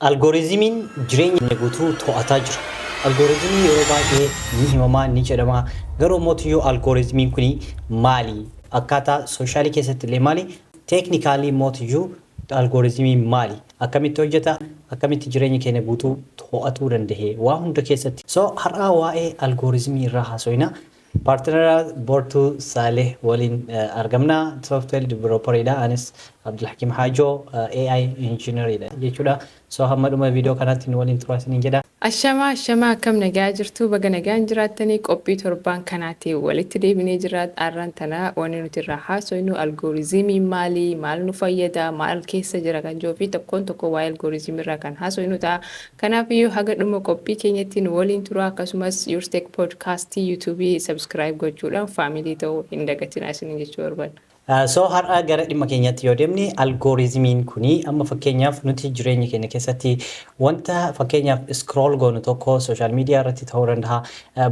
Algoorizimiin jireenya guutuu to'ataa jira. Algoorizimiin yeroo baay'ee ni himamaa ni jedhama. Garuu mootiyyoo algoorizimiin kuni maali? Akkaataa soshaalii keessatti illee maali? Teeknikaalii mootiyyoo algoorizimiin maali? Akkamitti hojjeta? Akkamitti jireenya keenya guutuu to'atuu danda'e? Waa hunda keessatti. So har'aa waa'ee algoorizimii irraa haasofna. Partneraa Boortuu Saaleh waliin argamna. Software developeridha. Anis Abdulhakim Hajoo AI engineeridha jechuudha. So hamma dhuma viidiyoo kanaatti nu waliin turaasiniin jedha. Ashama akkam nagaa jirtu baga nagaan jiraattanii qophii torbaan kanaatti walitti deebinee jiraat arran tana wanni nuti irraa haasofnu algoorizimii maal nu fayyada maal keessa jira kan jiru fi tokko waa'ee algoorizimii irraa kan haasofnu ta'a. Kanaaf iyyuu haga dhuma qophii keenyatti nu waliin tura akkasumas Yourtech podcast YouTube subscribe gochuudhaan faamilii ta'uu hin dagatinaa isiniin jechuu barbaada. So har'a gara dhimma keenyatti yoo deemne algoorizimiin kuni amma fakkeenyaaf nuti jireenya keenya keessatti wanta fakkeenyaaf scroll goonu tokko social media irratti ta'uu danda'a,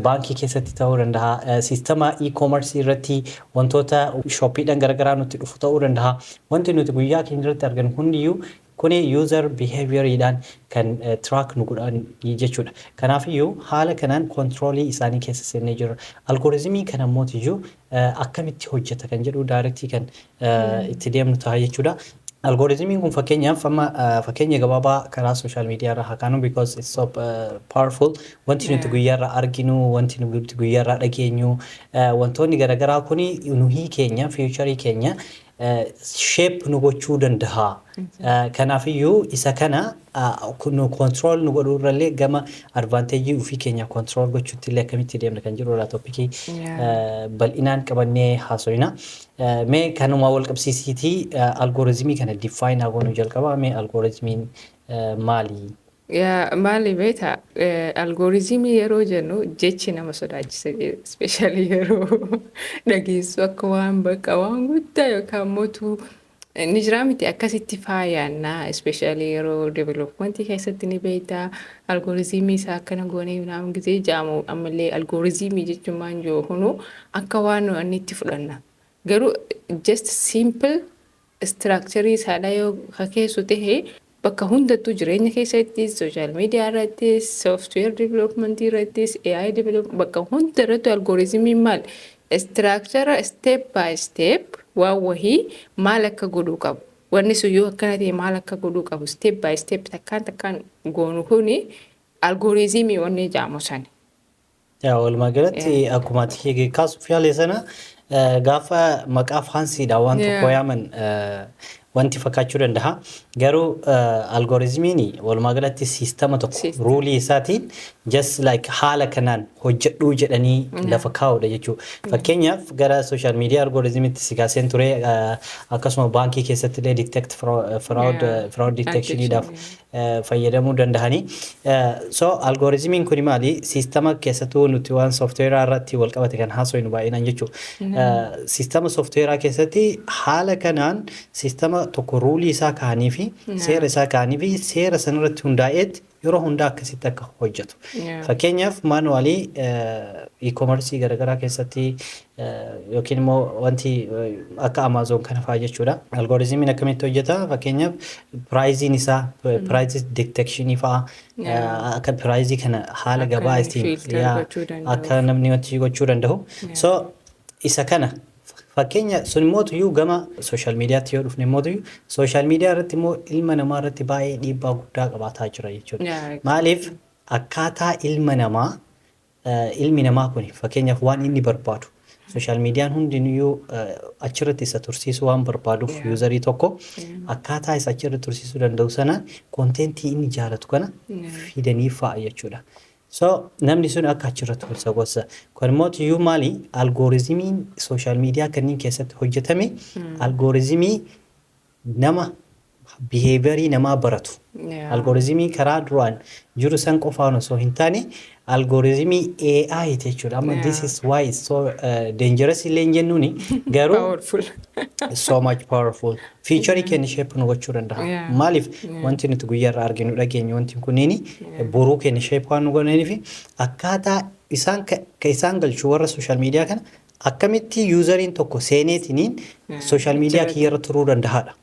baankii keessatti ta'uu danda'a, sistema e-commerce irratti wantoota shoppiidhaan garagaraa nutti dhufu ta'uu danda'a. Wanti nuti guyyaa keenya irratti argan hundiyyuu kuni user behavioriidhaan kan track nu godhan jechuudha. Kanaaf iyyuu haala kanaan kontroolii isaanii keessa seennee jirra. Algoorizimii kana mootiyyuu akkamitti hojjeta kan jedhu daarektii kan itti deemnu ta'a jechuudha. Algoorizimiin kun fakkeenyaaf amma fakkeenya gabaabaa karaa social media irraa haa kaanu because it's so powerful. Wanti nuti guyyaa irraa arginu, wanti nuti guyyaa irraa dhageenyu, wantoonni garagaraa kuni nuhii keenya, future keenya shape nu gochuu danda'a. Kanaaf iyyuu isa kana nu control nu godhuu irrallee gama advantage ofii keenya control gochuutti illee akkamitti deemna kan jedhudha toopikii bal'inaan qabannee haasofna. Mee kanuma wal qabsiisiitii algoorizimii kana define haa goonu jalqaba. Mee algoorizimiin maali? Maali beektaa algoorizimii yeroo jennu jechi nama sodaachisa especially yeroo dhageessu akka waan bakka waan guddaa yookaan mootuu ni jira miti akkasitti faayaannaa especially yeroo developmentii keessatti ni beektaa algoorizimii isaa akkana goonee naam gisee jaamu ammallee algoorizimii jechuun maan jiru hunu akka waan inni itti fudhanna garuu just simple structure isaadha yoo hakeessu ta'e bakka hundattuu jireenya keessatti social media irratti software development irratti AI development bakka hunda irratti algoorizimiin maal structure step by step waa wahii maal akka godhuu qabu wanni sun yoo akkana ta'e maal akka godhuu qabu step by step takkaan goonu kuni algoorizimii wanni jaamu sani. Walumaa galatti akkuma ati kaasuuf yaale sana gaafa maqaa faansiidha waan tokko yaaman wanti fakkaachuu danda'a. Garuu algoorizimiin walumaa galatti siistama tokko ruulii isaatiin just like haala kanaan hojjedhuu jedhanii lafa kaa'udha jechuudha. Fakkeenyaaf gara social media algoorizimiitti si kaaseen ture akkasuma baankii keessatti illee detect fraud detectioniidhaaf fayyadamuu danda'anii. So algoorizimiin kun maali? Siistama keessattuu nuti waan softweeraa irratti wal qabate kan haasofnu baay'inaan jechuudha. Siistama softweeraa keessatti haala kanaan siistama tokko ruulii isaa kaanii fi seera isaa kaanii fi seera sanarratti hundaa'eetti yeroo hundaa akkasitti akka hojjetu. Fakkeenyaaf maanuwaalii e-commerce garagaraa keessatti yookiin immoo wanti akka Amazon kana fa'aa jechuudha. Algoorizimiin akkamitti hojjeta? Fakkeenyaaf piraayiziin isaa piraayiz detekshini fa'aa akka piraayizii kana haala gabaa ittiin akka namni wanti gochuu danda'u. So isa kana fakkeenya sun mootiyyuu gama social mediaatti yoo dhufne mootiyyuu social media irratti immoo ilma namaa irratti baay'ee dhiibbaa guddaa qabaataa jira jechuudha. Maaliif akkaataa ilmi namaa kun fakkeenyaaf waan inni barbaadu social mediaan hundinuyyuu achirratti isa tursiisuu waan barbaaduuf userii tokko akkaataa isa achirratti tursiisuu danda'u sana kontentii inni jaalatu kana fidanii fa'a jechuudha. So namni sun akka achirratti wal gosa. Kun immoo iyyuu maali? Algoorizimiin social media kanneen keessatti hojjetame algoorizimii nama behaviorii namaa baratu. Algoorizimii karaa duraan jiru san qofaan osoo hin taane algoorizimii AI jechuudha. Amma this is why it's so dangerous illee jennuuni garuu so much powerful. Feature kenni shape nu gochuu danda'a. Maaliif wanti nuti guyyaa irraa arginu dhageenyu wanti kunniin boruu kenni shape waan nu godhanii fi akkaataa isaan galchuu warra social media kana akkamitti useriin tokko seeneetiniin social media kiyyarra turuu danda'aadha.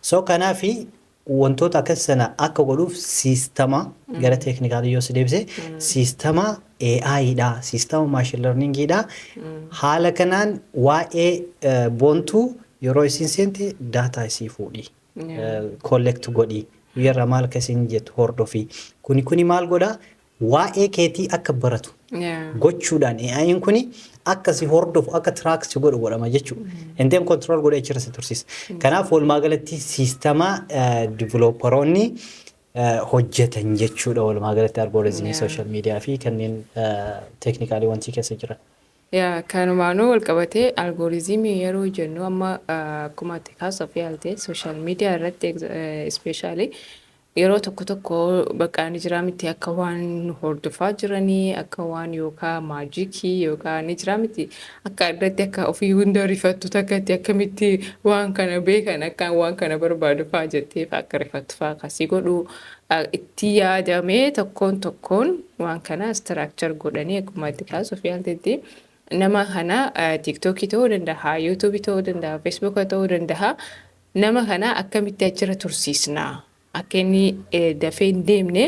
So kanaafi wantoota akkas sana akka godhuuf siistama gara teeknikaalii yoo si deebise siistama AI dha, siistama machine learning dha. Haala kanaan waa'ee boontuu yeroo isin seente data isii fuudhi. Collect godhi. Yerra maal kasiin jettu hordofi. Kuni maal godha? Waa'ee keetii akka baratu. Gochuudhaan AI'n kuni akka si hordofu akka track si godhama jechuudha. Indeen control godhee jira si tursiisa. Kanaaf walumaa galatti siistama developeroonni hojjetan jechuudha walumaa galatti algoritmii social media fi kanneen technically wanti keessa jiran. Kanumaanuu wal qabatee algoorizimii yeroo jennu amma akkuma kaasa fi halte social media irratti especially yeroo tokko bakkaan jira miti akka waan hordofaa jiranii akka waan yookaan maajikii yookaan ni jira miti akka irratti akka ofii hunda rifattu takkatti akkamitti waan kana beekan akka waan kana barbaadu fa'aa jettee akka rifattu fa'aa akkasii godhu itti yaadamee tokkoon waan kana structure godhanii akkuma itti kaasuu fi halteetti nama kana TikTokii ta'uu danda'a, YouTube ta'uu danda'a, Facebook ta'uu danda'a. Nama kana akkamitti achirra tursiisna? Akka inni dafee hin deemne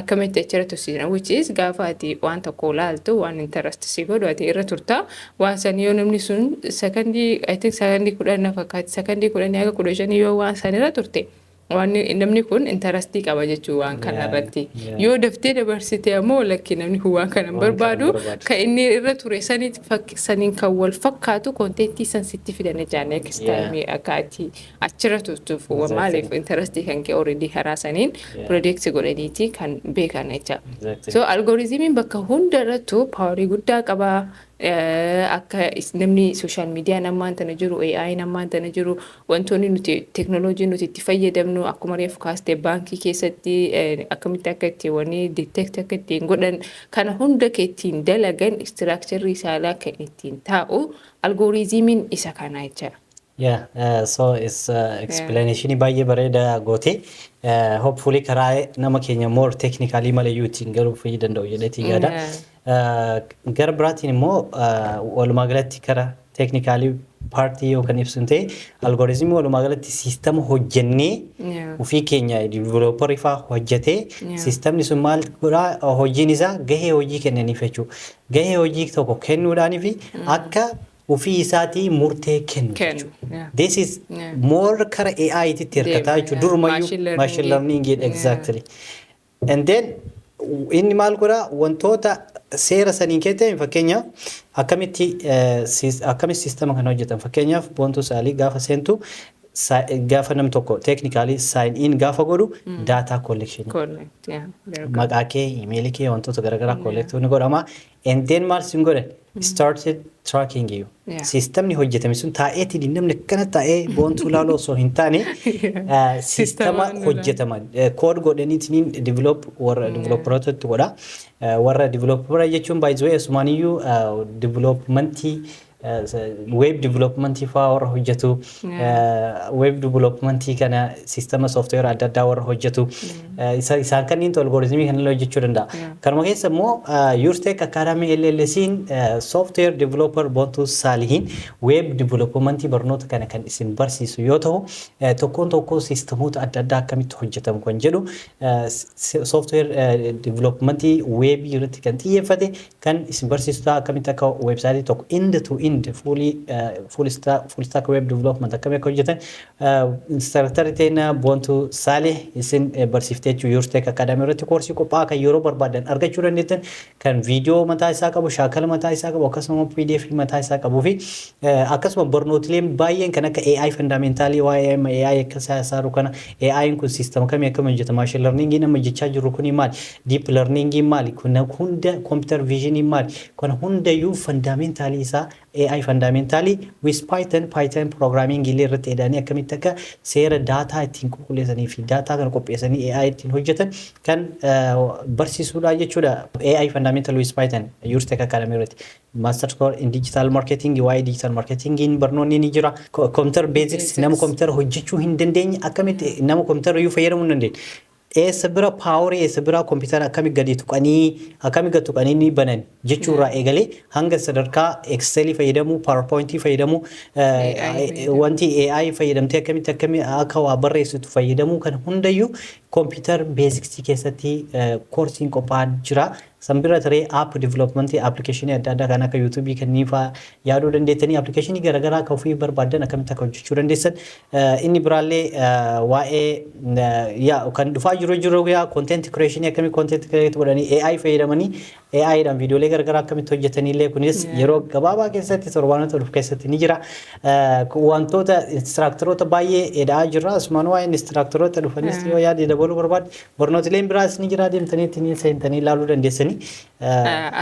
akkamitti achirra tursiisna? Which is gaafa ati waan tokko ilaaltu waan interest si godhu ati irra turta. Waan san yoo namni sun sekondii 10 na fakkaatti sekondii 10 haga 15 yoo waan san irra turte. Waan namni kun interestii qaba jechuu waan kana irratti yoo daftee dabarsite ammoo lakki namni kun waan kana barbaadu ka inni irra ture saniin kan wal fakkaatu kontentii san sitti fidane jaan next time akkaati achirra turtuuf maaliif interestii kan kee already haraasaniin predict godhaniiti kan beekan jecha. So algoritimiin bakka hunda irrattu power guddaa qaba. Akka namni social media namaan tana jiru AI namaan tana jiru wantoonni nuti teknoolojii nuti itti fayyadamnu akkuma reefu kaastee baankii keessatti akkamitti akka itti wani detect akka ittiin godhan kana hunda keettiin dalagan structure isaalaa kan ittiin taa'u algoritimiin isa kana jecha. So it's explanation baay'ee bareeda goote. Hopefully karaa nama keenya more technically malayyuutiin garuu fayyii danda'u jedheetii yaada. Gara biraatiin immoo walumaa galatti karaa technically partii yookaan ibsuun ta'e algoritmii walumaa galatti siistama hojjennee ofii keenya developer ifaa hojjetee siistamni sun maal godhaa hojiin isaa gahee hojii kennaniif jechuudha. Gahee hojii tokko kennuudhaanii fi akka ofii isaatii murtee kennu. This is more kara AI itti hirkataa jechuudha. Durumayyuu machine learning exactly. And then inni maal godhaa wantoota seera saniin keessatti fakkeenyaaf akkamitti siistama kana hojjetan fakkeenyaaf boontuu saalii gaafa seentu gaafa nam tokko technically sign in gaafa godhu data collection maqaa kee email kee wantoota garagaraa collect ni godhama and then maal sin godhan started tracking you sistemni hojjetame sun taa'eeti namni kana taa'ee boontuu laaloo osoo hin taane sistema hojjetama code godhaniitiin develop warra developerootatti godha warra developer jechuun by the way asumaaniyyuu developmentii web development fa warra hojjetu web development kana sistema software adda addaa warra hojjetu isaan kanneen algoritmii kan hojjechuu danda'a. Kanuma keessa immoo Yourtech Academy LLC'n software developer boontuu saalihiin web development barnoota kana kan isin barsiisu yoo ta'u tokkoon sistemoota adda addaa akkamitti hojjetamu kan jedhu software development web irratti kan xiyyeeffate kan isin barsiisu akkamitti akka website tokko end to end full stack web development akkamitti hojjetan instructor teena boontuu saalih isin barsiiftee jechuudha. Yourtech Academy irratti koorsii qophaa'aa kan yeroo barbaadan argachuu dandeettan kan viidiyoo mataa isaa qabu shaakala mataa isaa qabu akkasuma PDF mataa isaa qabuu fi akkasuma barnootilee baay'een kan akka AI fundamentally AI akka saaru kana AI kun sistema kamii akkamitti hojjeta machine learning nama jechaa jiru kuni maali deep learning maali kun hunda computer vision maali kun hunda yu fundamentally isaa AI fundamentally with Python programming illee irratti edanii akkamitti akka seera data ittiin qulqulleessanii fi data kana qopheessanii AI ittiin hojjetan kan barsiisuudha jechuudha. AI fundamental with Python Yourtech Academy irratti master course in digital marketing why digital marketing in barnoonni ni jira. Computer basics nama computer hojjechuu hin dandeenye akkamitti nama computer iyyuu fayyadamuu hin dandeenye sabira power sabira computer akkami gadi tuqanii ni banan jechuudha eegalee hanga sadarkaa Excel fayyadamu PowerPoint fayyadamu wanti AI fayyadamtee akkami akka waa barreessitu fayyadamu kan hundayyuu computer basics keessatti coursiin qophaa'an jira. Sambira taree app development application adda addaa kan akka YouTube kan nifa yaaduu dandeettanii application garagaraa kan ofii barbaadan akkamitti akka hojjechuu dandeessan inni biraallee waa'ee kan dhufaa jiru yaa content creation akkamii content create godhanii AI fayyadamanii AI dhaan viidiyoolee garagaraa akkamitti hojjetanii illee kunis yeroo gabaabaa keessatti torbaanota dhufu keessatti ni jira. Wantoota instructoroota baay'ee eda'aa jirra asumaan waa'ee instructoroota dhufanis yoo yaade dabaluu barbaade barnootileen biraas ni jira deemtanii ittiin seentanii ilaaluu dandeessanii.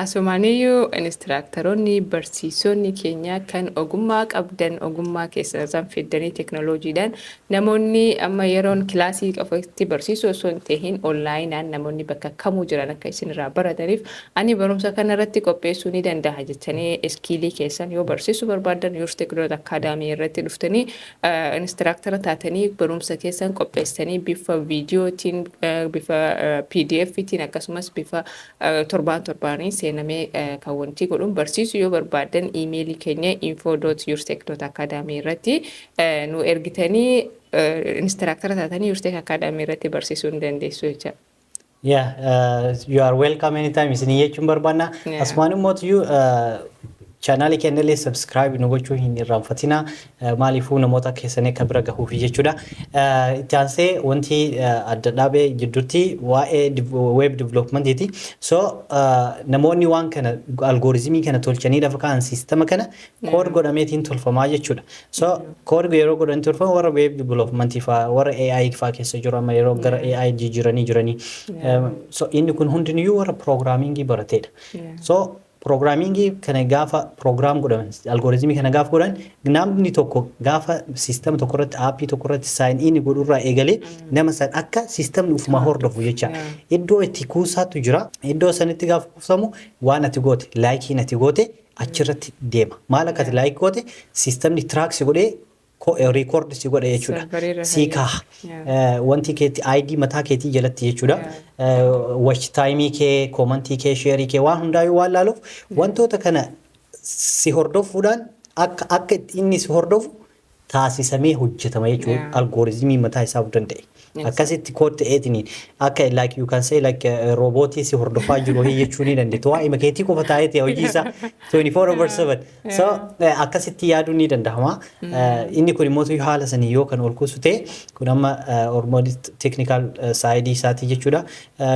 Asumaaniyyuu instructoroonni barsiisonni keenya kan ogummaa qabdan ogummaa keessan fidanii teknoolojiidhaan namoonni amma yeroon kilaasii qofatti barsiisuu osoo hin ta'in onlaayinaan namoonni bakka kamuu jiran akka isin irraa barataniif ani barumsa kana irratti qopheessuu ni danda'a jettanii iskiilii keessan yoo barsiisuu barbaadan Yuurs Teknoolojii Akaadaamii irratti dhuftanii instructora taatanii barumsa keessan qopheessanii bifa viidiyootiin bifa PDFtiin akkasumas bifa torbaanii seenamee kan wanti godhuun barsiisuu yoo barbaadan iimeelii keenya info.yuurstek.academy irratti nu ergitanii instructor taatanii Yuurs Tek Academy irratti barsiisuu ni dandeessu jecha. You are welcome anytime. Isin jechuun barbaanna. Asumaan immoo channel kennellee subscribe nu gochuu hin irraanfatina maaliifuu namoota keessanii akka bira gahuuf jechuudha. Itti aansee wanti adda dhaabee jidduutti waa'ee web developmentiiti. So namoonni waan kana algoorizimii kana tolchanii lafa kaan sistema kana kood godhameetiin tolfamaa jechuudha. So kood yeroo godhan tolfamu warra web developmentii faa warra AI faa keessa jiru amma yeroo gara AI jiranii. So inni kun hundinuu warra programmingii barateedha. So programmingii kana gaafa program godhan algoorizimii kana gaafa godhan namni tokko gaafa sistema tokko irratti aappii tokko irratti sign in godhurraa eegalee nama san akka sistemni ufuma hordofu jecha iddoo itti kuusaatu jira iddoo sanitti gaafa kuusamu waan ati goote laayikiin ati goote achirratti deema maal akka ati laayik goote sistemni tracks godhee record si godhe jechuudha sika wanti keeti ID mataa keetii jalatti jechuudha watch time kee comment kee share kee waan hundaayyuu waan laaluuf wantoota kana si hordofuudhaan akka inni si hordofu taasisamee hojjetama jechuudha algoorizimii mataa isaa danda'e akkasitti kood ta'eetiniin akka like you can say like robotii si hordofaa jiru jechuun ni dandeettu waa ima keetii qofa taa'ee hojii isaa 24/7 so akkasitti yaaduu ni danda'ama inni kun immoo haala sanii yoo kan ol kuusu ta'e kun amma hormoon technical side isaati jechuudha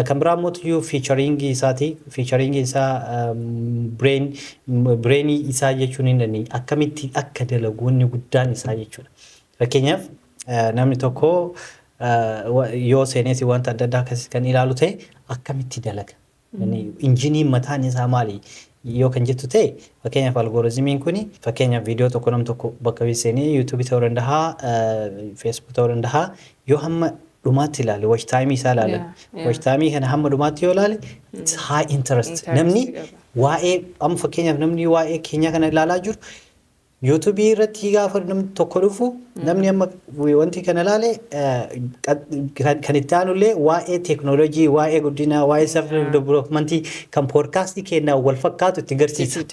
kan biraa immoo featuring isaati featuring isaa brain isaa jechuun ni dandeenya akkamitti akka dalagoonni guddaan isaa jechuudha fakkeenyaaf namni tokko yoo seenesi wanta adda addaa kan ilaalu ta'e akkamitti dalaga injiniin mataan isaa maali yoo kan jettu ta'e fakkeenyaaf algoorizimiin kuni fakkeenyaaf viidiyoo tokko nam tokko bakka seenee YouTube ta'uu danda'a Facebook ta'uu danda'a yoo hamma dhumaatti ilaale watch time isaa ilaalan watch time kana hamma dhumaatti yoo ilaale it's high interest namni waa'ee amma fakkeenyaaf namni waa'ee keenya kana ilaalaa jiru YouTube irratti gaafa namni tokko dhufu namni amma wanti kana ilaale kan itti aanullee waa'ee teknoolojii waa'ee guddina waa'ee self development kan podcast keenna wal fakkaatu itti garsiisa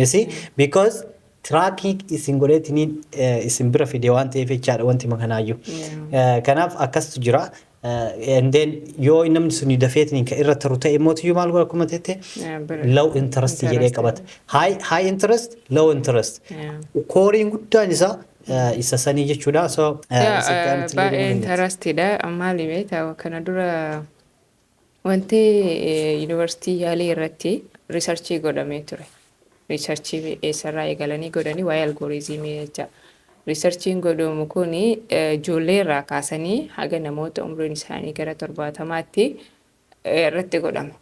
you see because tracking isin godheetiniin isin bira fide waan ta'eef jechaadha wanti makanaayyuu kanaaf akkasitu jira and then yoo namni suni dafeetiniin kan irra taru ta'e mootiyyuu maal godha akkuma teette low interest jedhee qabata high interest low interest kooriin guddaan isaa isa sanii jechuudha so baay'ee interestidha maali beektaa kana dura wanti yuunivarsiitii yaalii irratti riisarchii godhamee ture riisarchii eessarraa eegalanii godhanii waa'ee algoorizimii jecha riisarchiin godhamu kun ijoollee irraa kaasanii haga namoota umriin isaanii gara 70 irratti godhama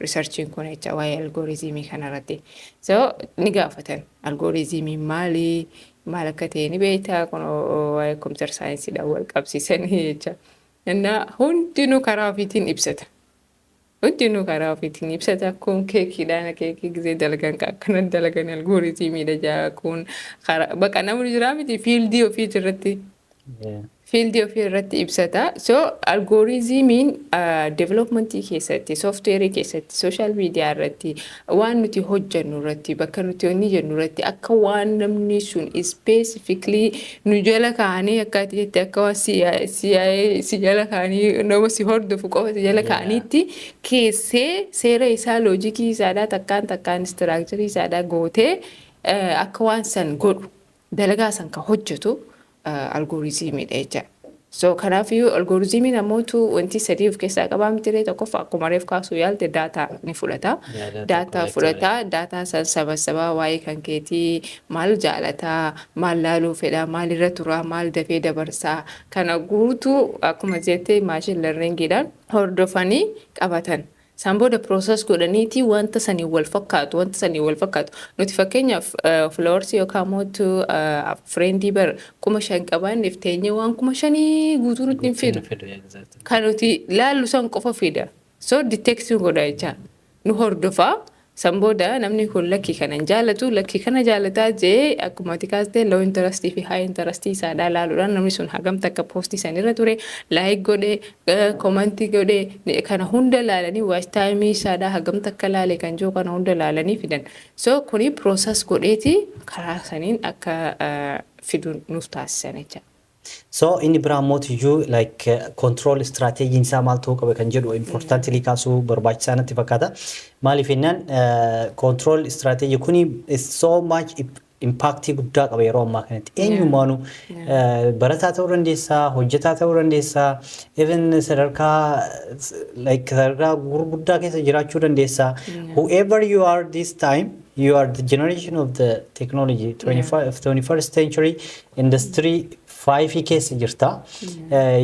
riisarchiin kun jecha waa'ee algoorizimii kanarratti so ni gaafatan algoorizimiin maal akka ta'e ni beektaa kun waa'ee kompiitar saayinsiidhaan wal qabsiisanii jecha hundinuu karaa ofiitiin ibsata. Hundinuu karaa ofiitiin ibsata kun keekiidhaan keekii gisee dalagan akkana dalagan algoorizimiidha jaa kun baqa namni jiraa miti fiildii ofiitii irratti fiildii ofii irratti ibsata. So algoorizimiin developmentii keessatti, softweerii keessatti, social media irratti, waan nuti hojjennu irratti, bakka nuti hojii jennu irratti akka waan namni sun specifically nu jala kaanii akka ati jette akka waan si jala kaanii nama si hordofu qofa si jala kaaniitti keessee seera isaa loojikii isaadhaa takkaan istiraakcharii isaadhaa gootee akka waan san godhu dalagaa san kan hojjetu algoorizimiidha jecha. So kanaafiyyuu algoorizimiin namoota wanti sadii of keessaa qabaamtire tokkoffaa akkuma reef kaasuu yaalte daataa ni fudhata. Daataa fudhata. Daataa san sabasabaa waa'ee kan keetii maal jaalataa, maal laaluu fedhaa, maal irra turaa, maal dafee dabarsaa kana guutuu akkuma jette maashin lerningiidhaan hordofanii qabatan. San booda process godhaniiti wanta sanii wal fakkaatu nuti fakkeenyaaf flowers yookaan mootu friendii bar 5,000 qabaanneef teenyee waan 5,000 guutuu nuti hin fidu kan nuti laallu san qofa fida so detection godha jecha nu hordofaa. San booda namni kun lakkii kana jaalatu lakkii kana jaalataa jee akkuma tikaaste low interest fi high interest isaadhaa laaluudhaan namni sun hagam takka poostii sanirra ture like godhe commenti godhe kana hunda laalanii watch time isaadhaa hagam takka laale kan jiru kana hunda laalanii fidan. So kuni process godheeti karaa saniin akka fidu nuuf taasisan jecha. So inni biraa mootiyyuu like control strategy isaa maal ta'uu qaba kan jedhu importantly kaasuu barbaachisaa natti fakkaata. Maaliif jennaan control strategy kuni is so much impactii guddaa qaba yeroo ammaa kanatti. Eenyumaanu barataa ta'uu dandeessaa, hojjataa ta'uu dandeessaa, even sadarkaa gurguddaa keessa jiraachuu dandeessaa. Whoever you are this time, you are the generation of the technology, 21st century industry 5 keessa jirta.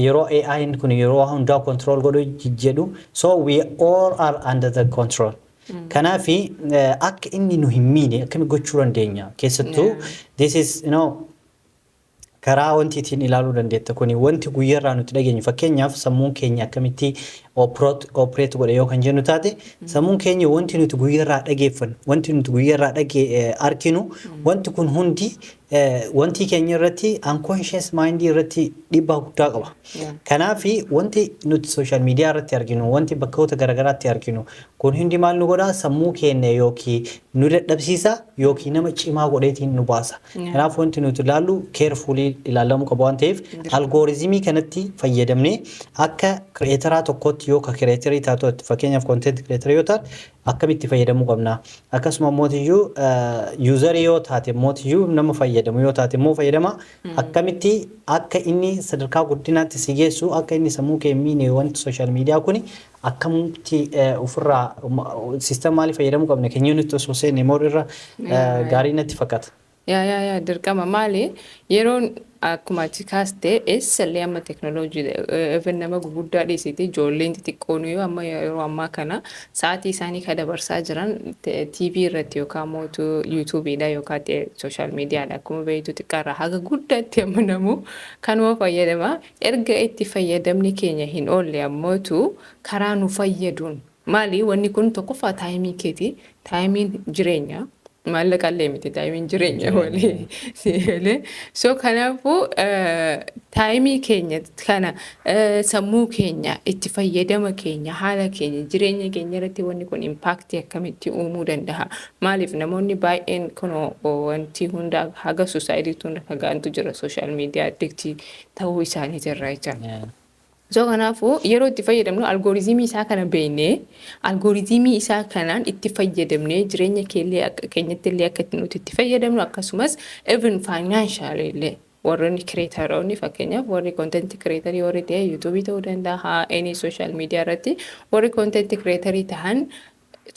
Yeroo AI kun yeroo hundaa control godhu jedhu. So we all are under the control. Kanaafi akka inni nu hin miine akkami gochuu dandeenya keessattuu this is karaa wanti ittiin ilaaluu dandeetta kuni wanti guyyaarraa nuti dhageenyu fakkeenyaaf sammuun keenya akkamitti operate godhe yoo kan jennu taate sammuun keenya wanti nuti guyyaarraa dhageeffannu wanti nuti guyyaarraa arkinu wanti kun hundi wanti keenya irratti unconscious mind irratti dhiibbaa guddaa qaba. Kanaafi wanti nuti social media irratti arginu wanti bakkoota garagaraatti arginu kun hundi maal nu godha sammuu keenya yookiin nu dadhabsiisa yookiin nama cimaa godheetiin nu baasa. Kanaaf wanti nuti ilaallu carefully ilaalamuu qaba waan ta'eef algoorizimii kanatti fayyadamnee akka creatoraa tokkotti yookaan creatorii taatootti fakkeenyaaf content creator yoo taate akkamitti fayyadamuu qabna. Akkasuma mootiyyuu user yoo taate mootiyyuu nama fayyadamu yoo taate immoo fayyadama akkamitti akka inni sadarkaa guddinaatti si geessu akka inni sammuu kee miine wanti social media kuni akkamitti ofirraa system maalii fayyadamuu qabna keenya nuti osoo seenne moorra gaarii natti fakkaata. yaa dirqama maali yeroon akkuma tikaaste eessallee amma teknoolojii even nama gurguddaa dhiisiti ijoolleen xixiqqoon yoo amma yeroo ammaa kana sa'aatii isaanii kan dabarsaa jiran TV irratti yookaan mootu YouTubeidha yookaan social mediaadha akkuma beektu xiqqaarraa haga guddaatti amma namu kanuma fayyadama erga itti fayyadamni keenya hin oolle ammootu karaa nu fayyaduun maali wanni kun tokkoffaa taayimii keeti taayimiin jireenya. Maallaqa illee miti taayimiin jireenya walii si'eele. So kanaafuu taayimii keenya kana sammuu keenya itti fayyadama keenya haala keenya jireenya keenya irratti wanni kun impaaktii akkamitti uumuu danda'a. Maaliif namoonni baay'een kunoo wanti hunda haga societyatti hunda fagaantu jira social media addictii ta'uu isaanii jirra jecha. So kanaafuu yeroo itti fayyadamnu algoorizimii isaa kana beeknee algoorizimii isaa kanaan itti fayyadamnee jireenya keenyatti illee akka nuti itti fayyadamnu akkasumas even financial illee warreen creatoronii fakkeenyaaf warri content creatorii warri ta'e YouTube ta'uu danda'a any social media irratti warri content creatorii ta'an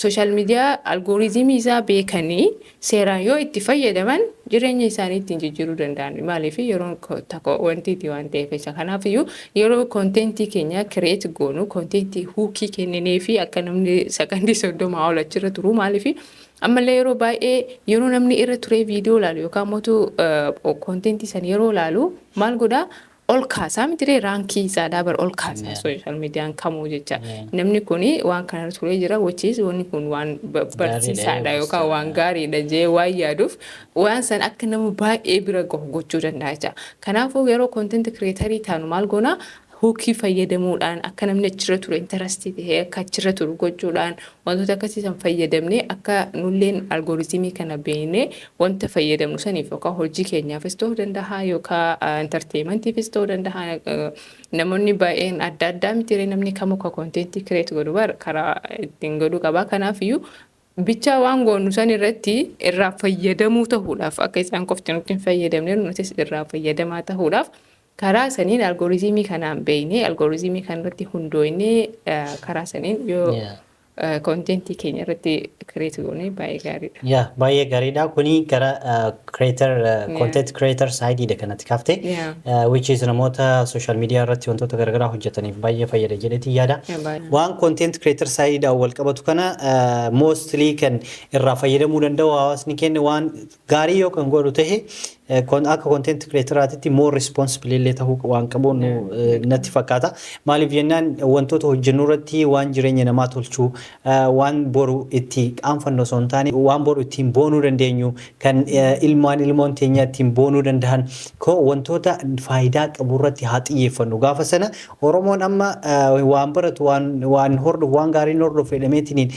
social media algoorizimii isaa beekanii seeraan yoo itti fayyadaman jireenya isaanii ittiin jijjiiruu danda'an maaliif yeroo tokko wantiiti waan ta'eef isa kanaafuu yeroo kontentii keenya create goonu kontentii hookii kenninee fi akka namni sakandii 30 ol achirra turu maaliif ammallee yeroo baay'ee yeroo namni irra turee viidiyoo laalu yookaan mootu kontentii san yeroo laalu maal godhaa ol kaasaa miti raankii isaa dabar ol kaasaa social media kamuu jecha namni kuni waan kana turee jira wachiis wanni kun waan barsiisaadha yookaan waan gaariidha jee waan yaaduuf waan san akka nama baay'ee bira gochuu danda'a jecha kanaafuu yeroo content creatorii taanu maal goona hookii fayyadamuudhaan akka namni achirra ture interesti ta'ee akka achirra turu gochuudhaan wantoota akkasiisan fayyadamnee akka nulleen algoorizimii kana beeknee wanta fayyadamnu saniif yookaan hojii keenyaafis ta'uu danda'a yookaan entertainmentiifis ta'uu danda'a namoonni baay'een adda addaa miti namni kamuu akka kontentii kireet godhu karaa ittiin godhu qaba kanaafiyyuu bicha waan goonu san irratti irraa fayyadamuu ta'uudhaaf akka isaan qofti nutti hin fayyadamne nutis irraa fayyadamaa ta'uudhaaf karaa saniin algoorizimii kanaan beeknee algoorizimii kanarratti hundooynee karaa saniin yoo kontentii keenya irratti kireet goonee baay'ee gaariidha. Yaa baay'ee gaariidha kuni gara content creator sideidha kanatti kaaftee which is namoota social media irratti wantoota garaagaraa hojjetaniif baay'ee fayyada jedheeti yaada. Waan content creator sideidha wal qabatu kana mostly kan irraa fayyadamuu danda'u hawaasni keenya waan gaarii yoo kan godhu ta'e akka content creatoratitti more responsible illee ta'uu waan qabuun natti fakkaata. Maaliif jennaan wantoota hojjennu irratti waan jireenya namaa tolchuu waan boru itti qaanfannoo osoo hin taane waan boru ittiin boonuu dandeenyu kan ilmoon teenya ittiin boonuu danda'an koo wantoota faayidaa qabu irratti haa xiyyeeffannu. Gaafa sana Oromoon amma waan baratu waan hordofu waan gaariin hordofu fedhameetiin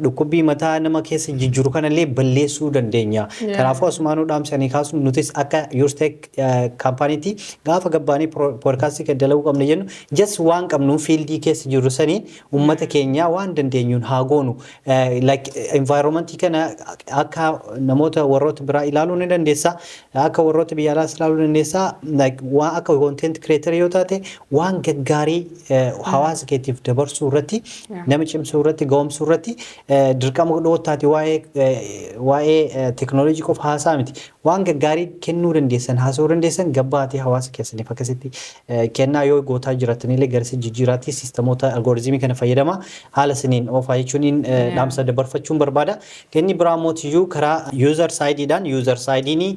dhukkubbii mataa nama keessa jijjiiru kanallee balleessuu dandeenya. Kanaafuu asumaanuu dhaamsanii kaasuun nutis akka Yoostek kaampaaniitti gaafa gabbaanii poodkaastii kan dalaguu qabna jennu just waan qabnu fiildii keessa jiru saniin uummata keenya waan dandeenyuun haa goonu like environmentii kana akka namoota warroota biraa ilaaluu ni dandeessa akka warroota biyya alaas ilaaluu dandeessa like waan akka content creator yoo taate waan gaggaarii hawaasa keetiif dabarsuu irratti nama cimsuu irratti ga'umsuu irratti dirqama dhootaati waa'ee teknoolojii qofa haasaa miti waan gaggaarii kennuu dandeessan haasa'uu dandeessan gabbaatee hawaasa keessaniif akkasitti kennaa yoo gootaa jiraataniillee garsi jijjiiraatti siistemoota algoorizimii kana fayyadama haala saniin oofaa jechuun dhaamsa dabarfachuun barbaada. Kenni biraa mootiyyuu karaa user sideidhaan user sideini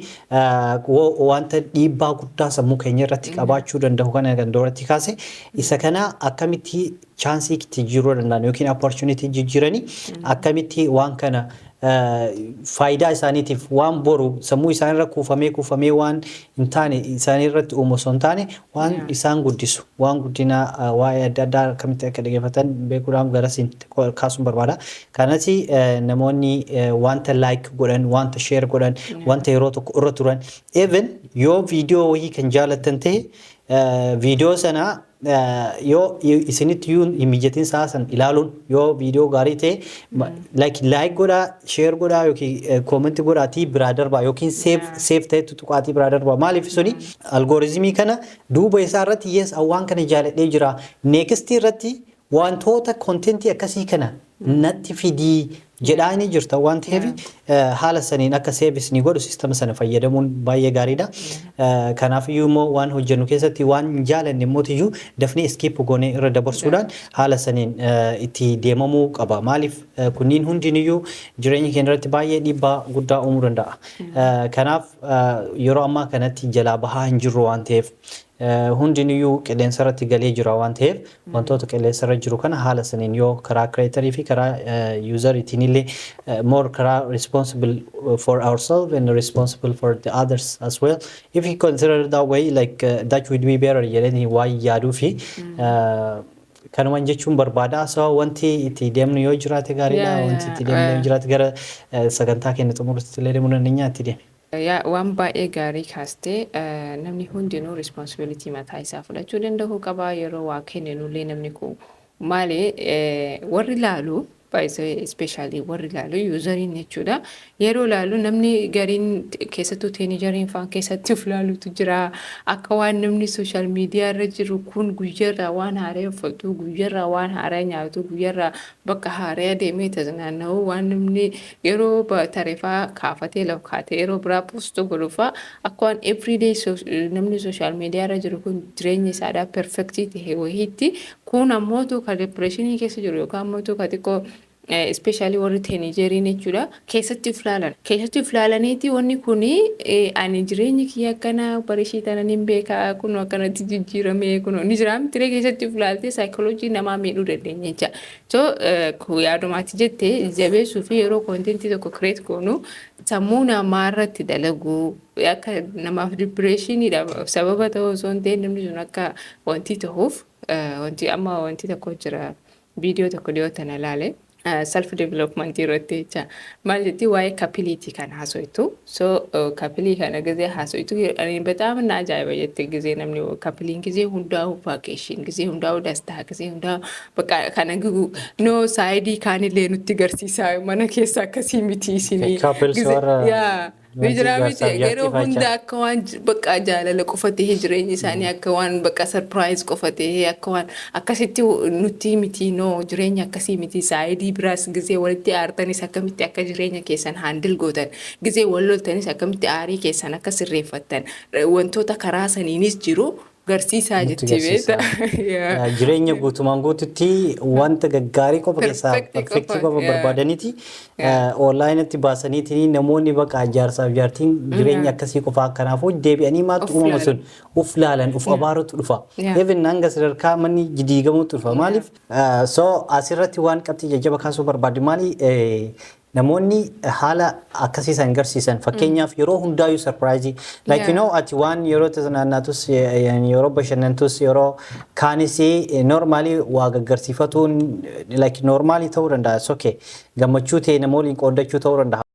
wanta dhiibbaa guddaa sammuu keenya irratti qabaachuu danda'u kana kan dooratti kaase isa kana akkamitti chaansii itti jijjiiruu danda'an yookiin opportunity jijjiiranii akkamitti waan kana faayidaa isaaniitiif waan boru sammuu isaanirra kuufamee waan hin taane isaanirratti uumu osoo hin taane waan isaan guddisu waan guddina waa'ee adda addaa akkamitti akka dhaggeeffatan beekuudhaan garasiin kaasuun barbaada. Kanas namoonni wanta like godhan wanta share godhan wanta yeroo tokko irra turan even yoo viidiyoo wayii kan jaalatan ta'e viidiyoo sana yoo isinitti hin mijatin saasan ilaaluun yoo viidiyoo gaarii ta'e like godhaa share godhaa yookiin comment godhaatii biraa darbaa yookiin save ta'e tuqaatii biraa darbaa maaliif suni algoorizimii kana duuba isaa irratti yes waan kana jaaladhee jira next irratti wantoota contentii akkasii kana natti fidii jedhaanii jirta waan ta'eef haala saniin akka service ni godhu sistema sana fayyadamuun baay'ee gaariidha. Kanaafiyyuu immoo waan hojjennu keessatti waan jaalanne mootiyyuu dafnee escape goonee irra dabarsuudhaan haala saniin itti deemamuu qaba. Maaliif kunniin hundiniyyuu jireenya keenya irratti baay'ee dhiibbaa guddaa uumuu danda'a. Kanaaf yeroo ammaa kanatti jalaa bahaa hin jirru waan ta'eef hundiniyyuu qilleensa irratti galee jira waan ta'eef wantoota qilleensa irra jiru kana haala saniin yoo karaa creatorii fi karaa useriitiin illee more karaa responsible for ourselves and responsible for the others as well if you consider that way like that would be better jedhanii waan yaaduu fi kanumaan jechuun barbaada so wanti itti deemnu yoo jiraate gaariidha wanti itti deemnu yoo jiraate gara sagantaa keenya xumurutti illee deemuu dandeenya itti deemu. Waan baay'ee gaarii kaastee namni hundinuu responsibility mataa isaa fudhachuu danda'u qaba yeroo waa kennanullee namni kun maali warri ilaalu especially warri ilaalu useriin jechuudha yeroo ilaalu namni gariin keessattuu teenijariin faan keessatti of ilaalutu jira akka waan namni social media irra jiru kun guyyarraa waan haaraa uffatu guyyaarraa waan haaraa nyaatu guyyaarraa bakka haaraa deemee tajaajilanna'u waan namni yeroo tareefaa kaafatee lakkaatee yeroo biraa poostuu godhuufaa akka waan everyday namni social media irra jiru kun jireenya isaadhaa perfectii ta'e wayiitti kun ammootu ka depressionii keessa jiru yookaan ammootu ka xiqqoo especially warri teenagerii jechuudha keessatti filaalan keessatti filaalaniiti wanni kuni ani jireenya kiyya akkana barishii tanan hin beekaa kun akkanatti jijjiiramee kun ni jira miti keessatti filaalte psychology namaa miidhuu dandeenya jecha so yaadumaatti jettee jabeessuu fi yeroo content tokko create goonu sammuu namaa irratti dalaguu akka namaaf depressionidha sababa ta'uu osoo hin ta'in namni sun akka wanti ta'uuf wanti amma wanti tokko jira viidiyoo tokko dhiyootan ilaale self development irratti jecha maal jetti waa'ee kapiliitii kan haasoitu so kapilii kana ጊዜ haasoitu ani በጣም እና አጃይባ jetti ጊዜ namni kapiliin ጊዜ hundaa'u vacation ጊዜ hundaa'u dastaa ጊዜ hundaa'u በቃ kana gigu no saayidii kaanillee nutti garsiisaa mana keessa akkasii miti isinii yaa Bijraamiti yeroo hunda akka waan bakka jaalala qofatee jireenya isaanii akka waan bakka surprise qofatee akka waan akkasitti nuti miti no jireenya akkasii miti saayidii biraas gisee walitti aartanis akkamitti akka jireenya keessan handle gootan gisee wal loltanis akkamitti aarii keessan akka sirreeffattan wantoota karaa saniinis jiru garsiisaa jetti beeta jireenya guutumaan guututti wanta gaggaarii qofa keessaa perfect qofa barbaadaniiti online itti baasaniiti namoonni bakka ijaarsaaf ijaartiin jireenya akkasii qofa kanaafuu deebi'anii maaltu uumama sun uf laalan uf abaarutu dhufa even hanga sadarkaa manni jidiigamuutu dhufa maaliif so asirratti waan qabxii jajjaba kaasuu barbaadu maali namoonni haala akkasii san garsiisan fakkeenyaaf yeroo hundaayyuu surprise like you know at one yeroo tazanaannatus yeroo bashannantus yeroo kaanis normally waa gaggarsiifatuun like normally ta'uu danda'a okay gammachuu ta'e namoonni qoodachuu ta'uu danda'a